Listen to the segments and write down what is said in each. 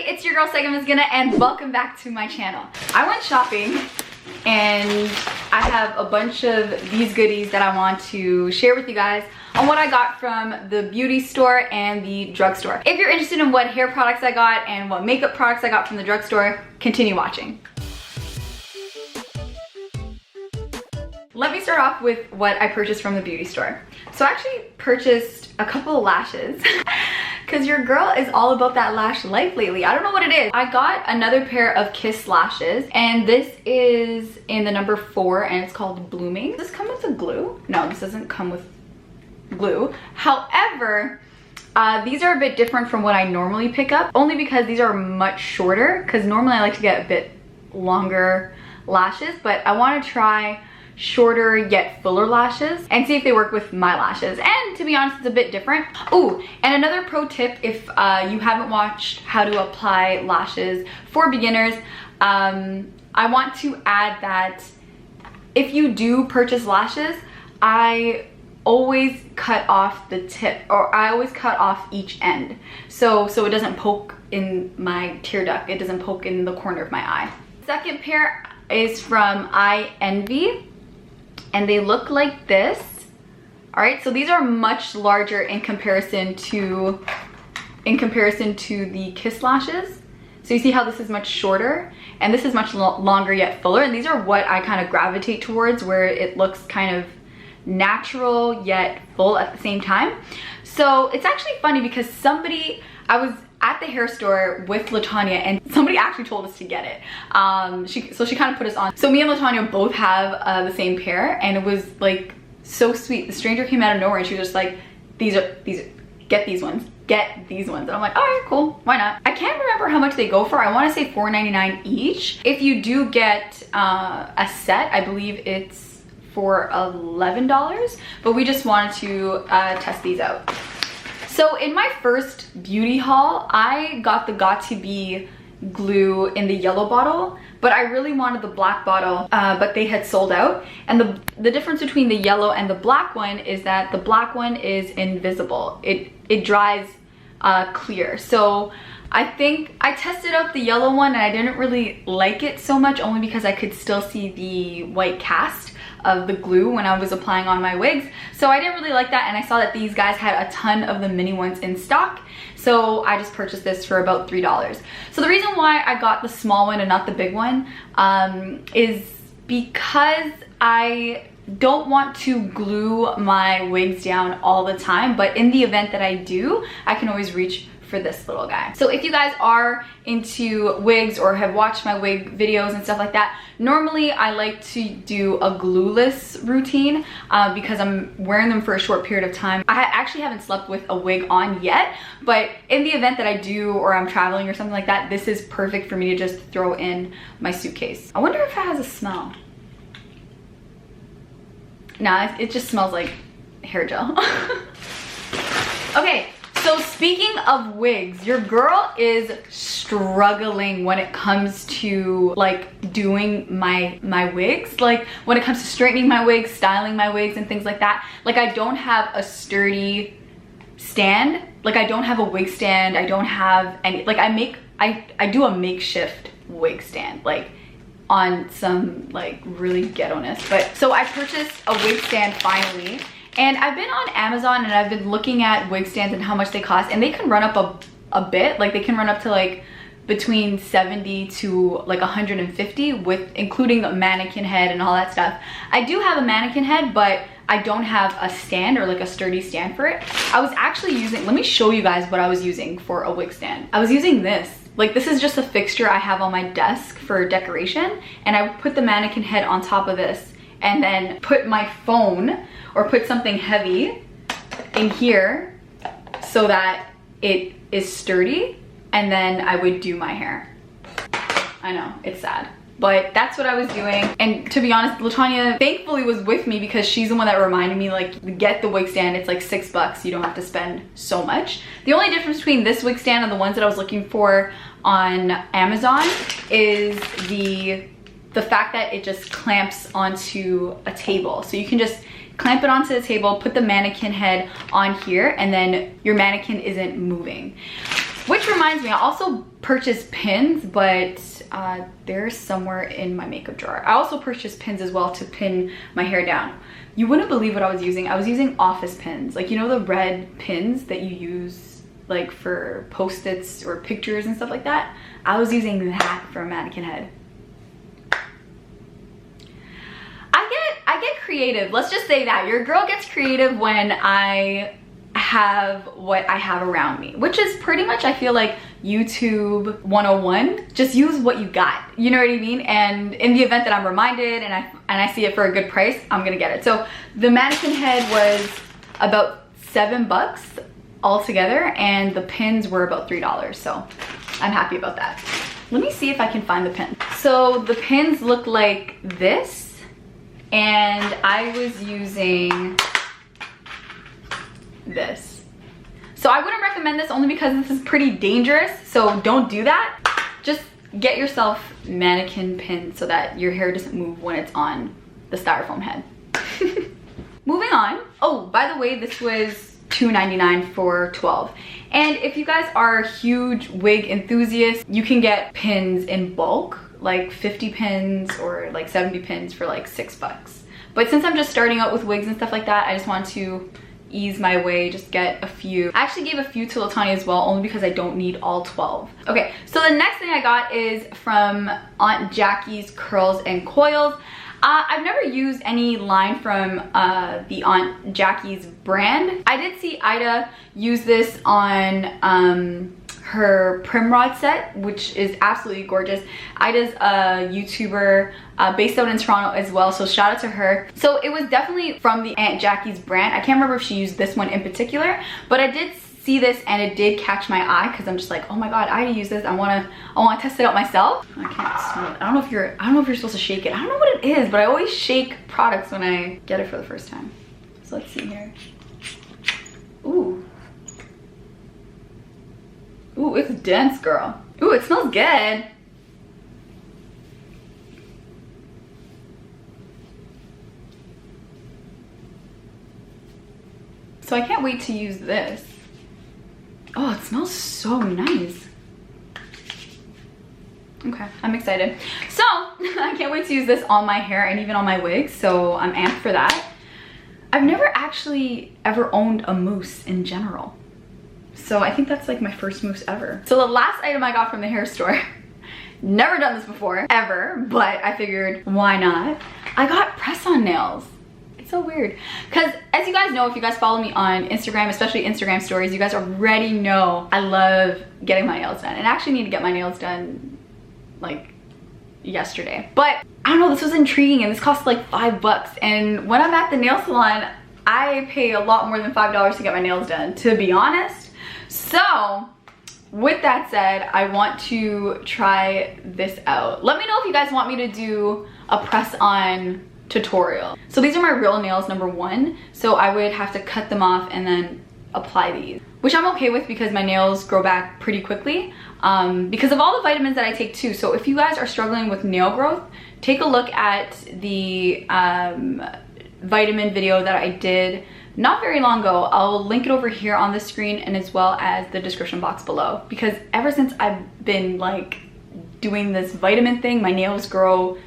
it's your girl Segen Misghina and welcome back to my channel. I went shopping and I have a bunch of these goodies that I want to share with you guys on what I got from the beauty store and the drugstore. If you're interested in what hair products I got and what makeup products I got from the drugstore, continue watching. Let me start off with what I purchased from the beauty store. So I actually purchased a couple of lashes because your girl is all about that lash life lately. I don't know what it is. I got another pair of Kiss lashes and this is in the number 4 and it's called Blooming. Does this come with a glue? No, this doesn't come with glue. However, these are a bit different from what I normally pick up, only because these are much shorter, because normally I like to get a bit longer lashes, but I want to try shorter yet fuller lashes and see if they work with my lashes. And to be honest, it's a bit different. Oh, and another pro tip, if you haven't watched how to apply lashes for beginners, I want to add that if you do purchase lashes, I always cut off the tip, or I always cut off each end so it doesn't poke in my tear duct, it doesn't poke in the corner of my eye. Second pair is from I Envy and they look like this. All right, so these are much larger in comparison to the Kiss lashes. So you see how this is much shorter and this is much longer yet fuller, and these are what I kind of gravitate towards, where it looks kind of natural yet full at the same time. So it's actually funny because I was at the hair store with LaTanya and somebody actually told us to get it. So she kind of put us on. So me and LaTanya both have the same pair and it was like so sweet. The stranger came out of nowhere and she was just like, get these ones. And I'm like, all right, cool, why not? I can't remember how much they go for. I want to say $4.99 each. If you do get a set, I believe it's for $11, but we just wanted to test these out. So in my first beauty haul, I got the Got2b glue in the yellow bottle, but I really wanted the black bottle, but they had sold out. And the difference between the yellow and the black one is that the black one is invisible. It dries clear. So I think I tested out the yellow one and I didn't really like it so much, only because I could still see the white cast of the glue when I was applying on my wigs. So I didn't really like that, and I saw that these guys had a ton of the mini ones in stock. So I just purchased this for about $3. So the reason why I got the small one and not the big one is because I don't want to glue my wigs down all the time, but in the event that I do, I can always reach for this little guy. So if you guys are into wigs or have watched my wig videos and stuff like that, normally I like to do a glueless routine because I'm wearing them for a short period of time. I actually haven't slept with a wig on yet, but in the event that I do, or I'm traveling or something like that, this is perfect for me to just throw in my suitcase. I wonder if it has a smell. Nah, it just smells like hair gel. Okay. So speaking of wigs, your girl is struggling when it comes to like doing my wigs. Like when it comes to straightening my wigs, styling my wigs and things like that. Like I don't have a sturdy stand. Like I don't have a wig stand. I don't have any, like I do a makeshift wig stand, like on some like really ghetto-ness. But so I purchased a wig stand finally. And I've been on Amazon and I've been looking at wig stands and how much they cost, and they can run up a bit. Like they can run up to like between 70 to like 150, with including a mannequin head and all that stuff. I do have a mannequin head, but I don't have a stand or like a sturdy stand for it. I was actually using, let me show you guys what I was using for a wig stand. I was using this. Like this is just a fixture I have on my desk for decoration, and I put the mannequin head on top of this and then put my phone or put something heavy in here so that it is sturdy, and then I would do my hair. I know, it's sad, but that's what I was doing. And to be honest, LaTanya thankfully was with me because she's the one that reminded me, like, get the wig stand, it's like $6, you don't have to spend so much. The only difference between this wig stand and the ones that I was looking for on Amazon is the fact that it just clamps onto a table. So you can just clamp it onto the table, put the mannequin head on here, and then your mannequin isn't moving. Which reminds me, I also purchased pins, but they're somewhere in my makeup drawer. I also purchased pins as well to pin my hair down. You wouldn't believe what I was using. I was using office pins, like, you know, the red pins that you use like for post-its or pictures and stuff like that. I was using that for a mannequin head. I get creative. Let's just say that your girl gets creative when I have what I have around me, which is pretty much, I feel like, YouTube 101. Just use what you got, you know what I mean? And in the event that I'm reminded and I see it for a good price, I'm gonna get it. So the mannequin head was about $7 altogether, and the pins were about $3, so I'm happy about that. Let me see if I can find the pin. So the pins look like this, and I was using this. So I wouldn't recommend this only because this is pretty dangerous, so don't do that. Just get yourself mannequin pins so that your hair doesn't move when it's on the styrofoam head. Moving on. Oh, by the way, this was $2.99 for 12. And if you guys are huge wig enthusiasts, you can get pins in bulk, like 50 pins or like 70 pins for like $6. But since I'm just starting out with wigs and stuff like that, I just want to ease my way, just get a few. I actually gave a few to Latanya as well, only because I don't need all 12. Okay, so the next thing I got is from Aunt Jackie's Curls and Coils. I've never used any line from the Aunt Jackie's brand. I did see Ida use this on her Primrod set, which is absolutely gorgeous. Ida's a YouTuber based out in Toronto as well, so shout out to her. So it was definitely from the Aunt Jackie's brand. I can't remember if she used this one in particular, but I did see this and it did catch my eye because I'm just like, oh my god, Ida used this. I wanna test it out myself. I can't smell it. I don't know if you're supposed to shake it. I don't know what it is, but I always shake products when I get it for the first time. So let's see here. Ooh. Ooh, it's dense, girl. Ooh, it smells good. So I can't wait to use this. Oh, it smells so nice. Okay, I'm excited. So, I can't wait to use this on my hair and even on my wig, so I'm amped for that. I've never actually ever owned a mousse in general. So I think that's like my first mousse ever. So the last item I got from the hair store, never done this before, ever, but I figured, why not? I got press-on nails. It's so weird. Because as you guys know, if you guys follow me on Instagram, especially Instagram stories, you guys already know I love getting my nails done. And I actually need to get my nails done like yesterday. But I don't know, this was intriguing and this cost like $5. And when I'm at the nail salon, I pay a lot more than $5 to get my nails done, to be honest. So with that said, I want to try this out. Let me know if you guys want me to do a press-on tutorial. So these are my real nails, number one. So I would have to cut them off and then apply these, which I'm okay with because my nails grow back pretty quickly because of all the vitamins that I take too. So if you guys are struggling with nail growth, take a look at the vitamin video that I did not very long ago. I'll link it over here on the screen and as well as the description box below, because ever since I've been like doing this vitamin thing, my nails grow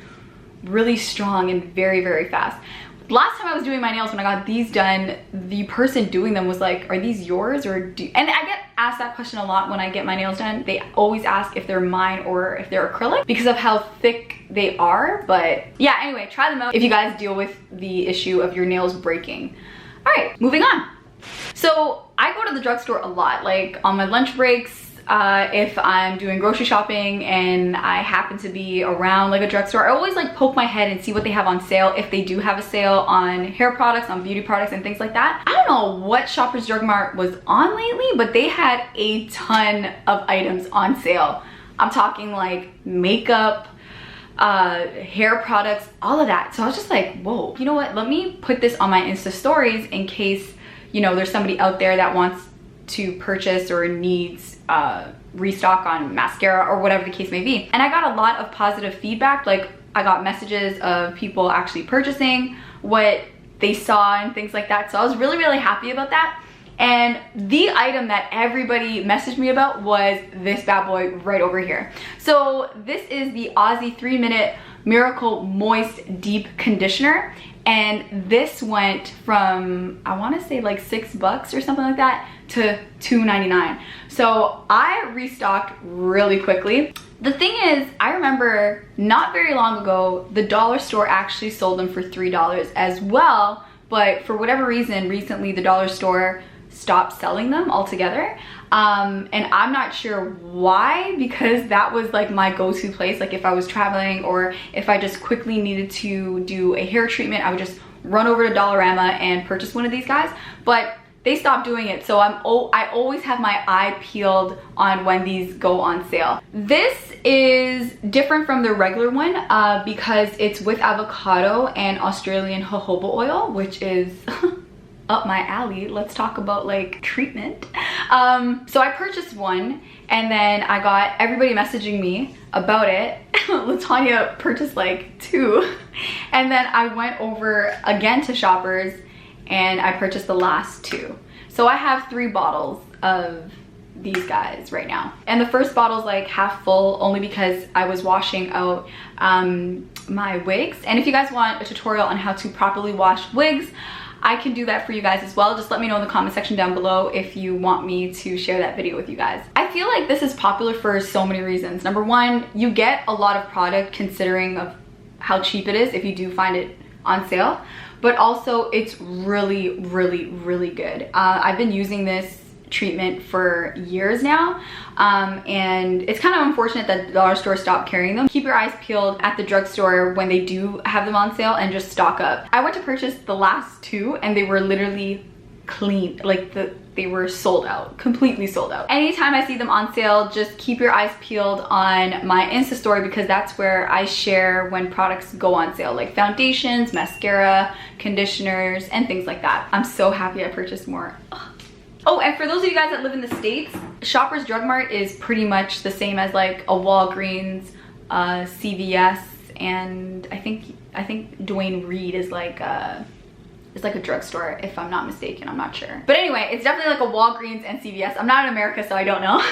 really strong and very, very fast. Last time I was doing my nails, when I got these done, the person doing them was like, are these yours or do you? And I get asked that question a lot when I get my nails done. They always ask if they're mine or if they're acrylic because of how thick they are. But yeah, anyway, try them out if you guys deal with the issue of your nails breaking. All right, moving on. So I go to the drugstore a lot, like on my lunch breaks, if I'm doing grocery shopping and I happen to be around like a drugstore, I always like poke my head and see what they have on sale, if they do have a sale on hair products, on beauty products and things like that. I don't know what Shoppers Drug Mart was on lately, but they had a ton of items on sale. I'm talking like makeup, hair products, all of that. So I was just like, whoa, you know what? Let me put this on my Insta stories in case, you know, there's somebody out there that wants to purchase or needs restock on mascara or whatever the case may be. And I got a lot of positive feedback. Like I got messages of people actually purchasing what they saw and things like that. So I was really, really happy about that. And the item that everybody messaged me about was this bad boy right over here. So this is the Aussie 3-minute Miracle Moist Deep Conditioner. And this went from, I want to say like $6 or something like that to $2.99. So I restocked really quickly. The thing is, I remember not very long ago, the dollar store actually sold them for $3 as well. But for whatever reason, recently the dollar store stopped selling them altogether. And I'm not sure why, because that was like my go-to place. Like if I was traveling or if I just quickly needed to do a hair treatment, I would just run over to Dollarama and purchase one of these guys. But they stopped doing it, so I always have my eye peeled on when these go on sale. This is different from the regular one because it's with avocado and Australian jojoba oil, which is up my alley. Let's talk about like treatment. So I purchased one, and then I got everybody messaging me about it. Latanya purchased like 2, and then I went over again to Shoppers and I purchased the last 2. So I have 3 bottles of these guys right now. And the first bottle is like half full only because I was washing out my wigs. And if you guys want a tutorial on how to properly wash wigs, I can do that for you guys as well. Just let me know in the comment section down below if you want me to share that video with you guys. I feel like this is popular for so many reasons. Number one, you get a lot of product considering of how cheap it is if you do find it on sale. But also it's really, really, really good. I've been using this treatment for years now, and it's kind of unfortunate that the dollar store stopped carrying them. Keep your eyes peeled at the drugstore when they do have them on sale and just stock up. I went to purchase the last 2 and they were literally clean, like they were sold out, completely sold out. Anytime I see them on sale, just keep your eyes peeled on my Insta story, because that's where I share when products go on sale, like foundations, mascara, conditioners, and things like that. I'm so happy I purchased more. Oh, and for those of you guys that live in the States, Shoppers Drug Mart is pretty much the same as like a Walgreens, CVS, and I think Dwayne Reed is like a drugstore, if I'm not mistaken. I'm not sure. But anyway, it's definitely like a Walgreens and CVS. I'm not in America, so I don't know.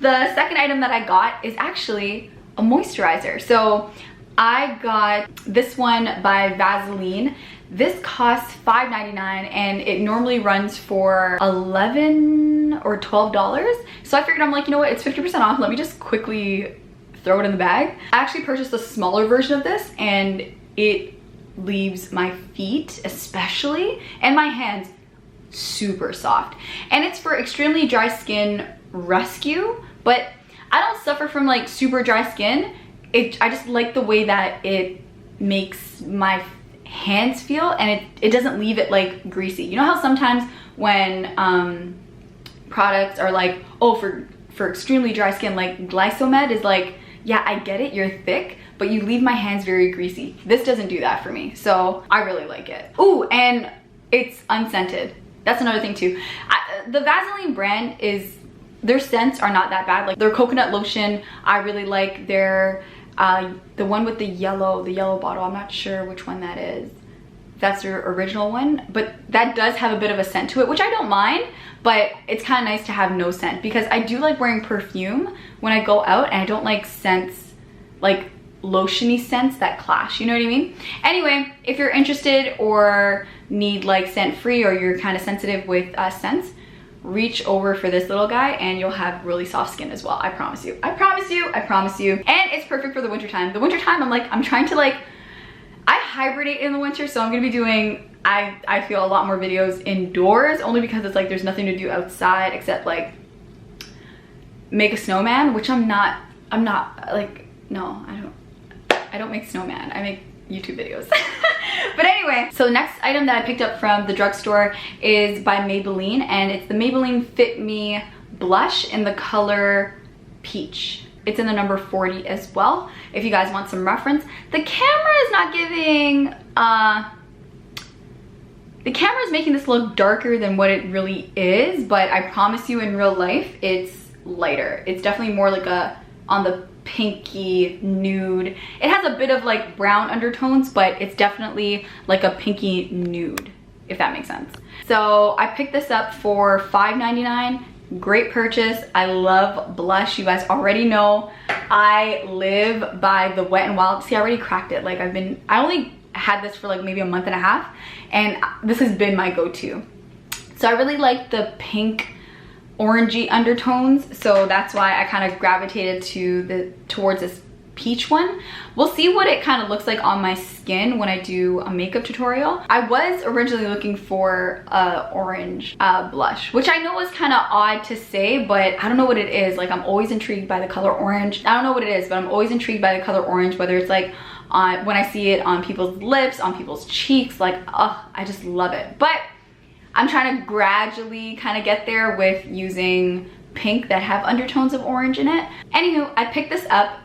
The second item that I got is actually a moisturizer. So I got this one by Vaseline. This costs $5.99 and it normally runs for $11 or $12. So I figured, I'm like, you know what, it's 50% off. Let me just quickly throw it in the bag. I actually purchased a smaller version of this, and it leaves my feet especially and my hands super soft. And it's for extremely dry skin rescue, but I don't suffer from like super dry skin. I just like the way that it makes my hands feel, and it doesn't leave it like greasy. You know how sometimes when products are like, oh, for extremely dry skin, like Glycomed is like, yeah, I get it, you're thick, but you leave my hands very greasy. This doesn't do that for me, so I really like it. Ooh, and it's unscented. That's another thing too. The Vaseline brand their scents are not that bad. Like their coconut lotion, I really like. Their the one with the yellow bottle, I'm not sure which one that is. That's their original one, but that does have a bit of a scent to it, which I don't mind, but it's kind of nice to have no scent, because I do like wearing perfume when I go out, and I don't like scents, like lotiony scents that clash, you know what I mean? Anyway, if you're interested or need like scent free, or you're kind of sensitive with scents, reach over for this little guy and you'll have really soft skin as well. I promise you. I promise you. I promise you. And it's perfect for the winter time. The winter time, I'm trying to like, I hibernate in the winter, so I'm gonna be doing, I feel a lot more videos indoors, only because it's like there's nothing to do outside except like make a snowman, which I'm not like, no, I don't make snowman. I make YouTube videos. But anyway, so the next item that I picked up from the drugstore is by Maybelline, and it's the Maybelline Fit Me blush in the color Peach. It's in the number 40 as well, if you guys want some reference. The camera is not giving, the camera is making this look darker than what it really is, but I promise you in real life, it's lighter. It's definitely more like on the pinky nude. It has a bit of like brown undertones, but it's definitely like a pinky nude, if that makes sense. So I picked this up for $5.99. Great purchase. I love blush. You guys already know I live by the Wet n Wild. See, I already cracked it. Like I only had this for like maybe a month and a half, and this has been my go-to. So I really like the pink orangey undertones, so that's why I kind of gravitated towards this peach one. We'll see what it kind of looks like on my skin when I do a makeup tutorial. I was originally looking for orange blush, which I know is kind of odd to say, but I don't know what it is. Like, I'm always intrigued by the color orange. I don't know what it is, but I'm always intrigued by the color orange, whether it's like when I see it on people's lips, on people's cheeks, like, I just love it. But I'm trying to gradually kind of get there with using pink that have undertones of orange in it. Anywho, I picked this up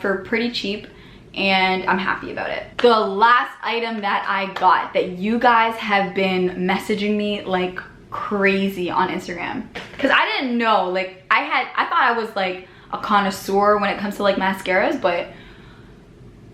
for pretty cheap, and I'm happy about it. The last item that I got that you guys have been messaging me like crazy on Instagram, because I didn't know, like I thought I was like a connoisseur when it comes to like mascaras, but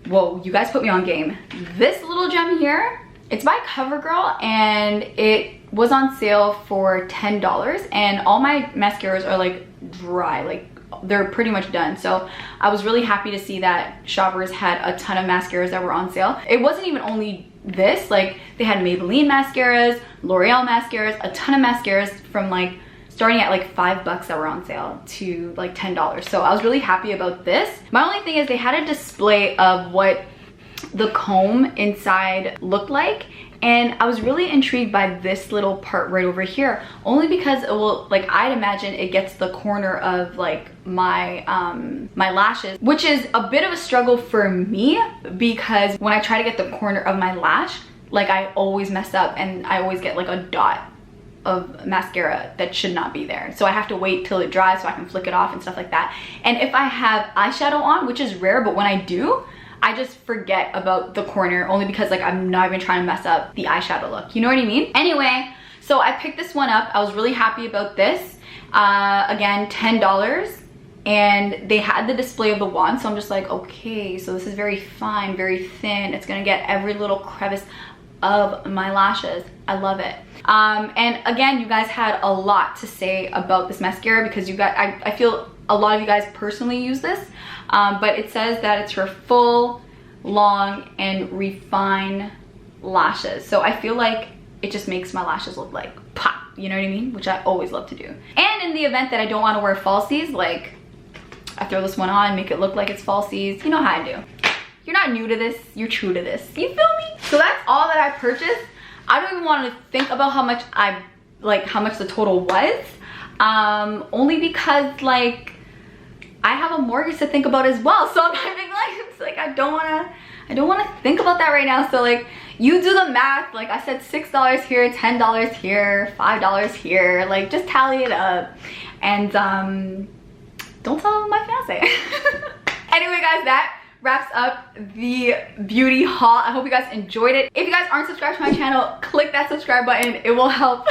whoa, you guys put me on game. This little gem here, it's by CoverGirl, and it was on sale for $10, and all my mascaras are like dry, like they're pretty much done. So I was really happy to see that Shoppers had a ton of mascaras that were on sale. It wasn't even only this, like they had Maybelline mascaras, L'Oreal mascaras, a ton of mascaras from like starting at like $5 that were on sale to like $10. So I was really happy about this. My only thing is they had a display of what the comb inside looked like, and I was really intrigued by this little part right over here, only because it will, like, I'd imagine it gets the corner of like my my lashes, which is a bit of a struggle for me, because when I try to get the corner of my lash, like I always mess up and I always get like a dot of mascara that should not be there. So I have to wait till it dries so I can flick it off and stuff like that. And if I have eyeshadow on, which is rare, but when I do, I just forget about the corner, only because like I'm not even trying to mess up the eyeshadow look. You know what I mean? Anyway, so I picked this one up. I was really happy about this. Again, $10. And they had the display of the wand, so I'm just like, okay, so this is very fine, very thin. It's gonna get every little crevice of my lashes. I love it. And again, you guys had a lot to say about this mascara, because you got, I feel a lot of you guys personally use this, but it says that it's for full, long, and refined lashes. So I feel like it just makes my lashes look like pop, you know what I mean? Which I always love to do. And in the event that I don't want to wear falsies, like I throw this one on, make it look like it's falsies. You know how I do. You're not new to this, you're true to this. You feel me? So that's all that I purchased. I don't even want to think about how much how much the total was. Only because like I have a mortgage to think about as well. So I'm having like, it's like I don't wanna think about that right now. So like, you do the math. Like I said, $6 here, $10 here, $5 here. Like just tally it up. And don't tell my fiance. Anyway guys, that wraps up the beauty haul. I hope you guys enjoyed it. If you guys aren't subscribed to my channel, click that subscribe button. It will help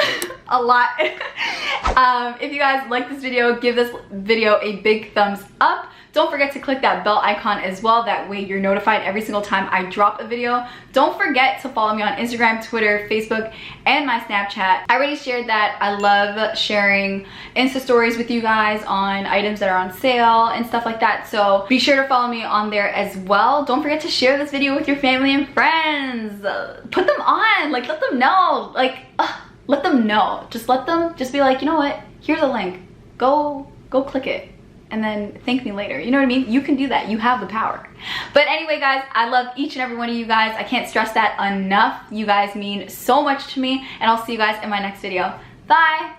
a lot. If you guys like this video, give this video a big thumbs up. Don't forget to click that bell icon as well. That way you're notified every single time I drop a video. Don't forget to follow me on Instagram, Twitter, Facebook, and my Snapchat. I already shared that. I love sharing Insta stories with you guys on items that are on sale and stuff like that. So be sure to follow me on there as well. Don't forget to share this video with your family and friends. Put them on, like let them know. Like, let them know. Just be like, you know what? Here's a link. Go click it. And then thank me later. You know what I mean? You can do that. You have the power. But anyway, guys, I love each and every one of you guys. I can't stress that enough. You guys mean so much to me. And I'll see you guys in my next video. Bye.